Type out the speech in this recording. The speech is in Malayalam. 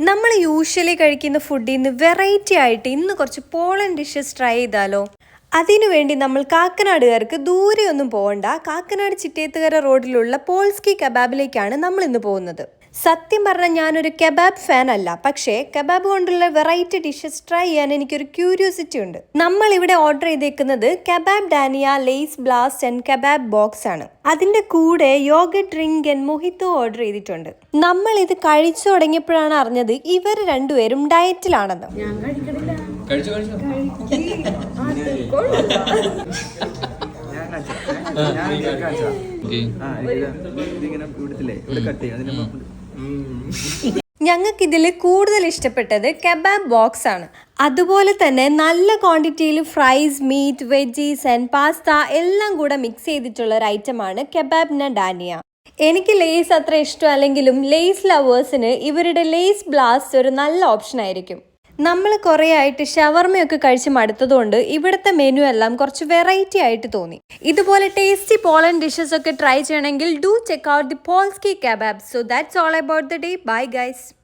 നമ്മൾ യൂഷ്വലി കഴിക്കുന്ന ഫുഡിൽ നിന്ന് വെറൈറ്റി ആയിട്ട് ഇന്ന് കുറച്ച് പോളൻ ഡിഷസ് ട്രൈ ചെയ്താലോ? അതിനുവേണ്ടി നമ്മൾ കാക്കനാടുകാർക്ക് ദൂരെയൊന്നും പോകണ്ട. കാക്കനാട് ചിറ്റേത്തുകര റോഡിലുള്ള പോൾസ്കി കബാബിലേക്കാണ് നമ്മൾ ഇന്ന് പോകുന്നത്. സത്യം പറഞ്ഞാൽ ഞാനൊരു കബാബ് ഫാൻ അല്ല, പക്ഷേ കബാബ് കൊണ്ടുള്ള വെറൈറ്റി ഡിഷസ് ട്രൈ ചെയ്യാൻ എനിക്കൊരു ക്യൂരിയോസിറ്റി ഉണ്ട്. നമ്മൾ ഇവിടെ ഓർഡർ ചെയ്തേക്കുന്നത് കബാബ് ഡാനിയ, Lay's blast and kebab box ആണ്. അതിന്റെ കൂടെ yogurt drink and mojito order ചെയ്തിട്ടുണ്ട്. നമ്മൾ ഇത് കഴിച്ചു തുടങ്ങിയപ്പോഴാണ് അറിഞ്ഞത് ഇവർ രണ്ടുപേരും ഡയറ്റിലാണെന്ന്. ഞങ്ങൾക്ക് ഇതിൽ കൂടുതൽ ഇഷ്ടപ്പെട്ടത് കബാബ് ബോക്സ് ആണ്. അതുപോലെ തന്നെ നല്ല ക്വാണ്ടിറ്റിയിൽ fries, meat, veggies and pasta എല്ലാം കൂടെ മിക്സ് ചെയ്തിട്ടുള്ള ഒരു ഐറ്റമാണ് കബാബ് ഡാനിയ. എനിക്ക് ലേസ് അത്ര ഇഷ്ടമല്ലെങ്കിലും ലേസ് ലവേഴ്സിന് ഇവരുടെ ലേസ് ബ്ലാസ്റ്റ് ഒരു നല്ല ഓപ്ഷൻ ആയിരിക്കും. നമ്മൾ കുറേ ആയിട്ട് ഷവർമയൊക്കെ കഴിച്ച് മടുത്തതുകൊണ്ട് ഇവിടുത്തെ മെനു എല്ലാം കുറച്ച് വെറൈറ്റി ആയിട്ട് തോന്നി. ഇതുപോലെ ടേസ്റ്റി പോളൻ ഡിഷസ് ഒക്കെ ട്രൈ ചെയ്യണമെങ്കിൽ do check out the Polski kebab. So that's all about the day. Bye guys.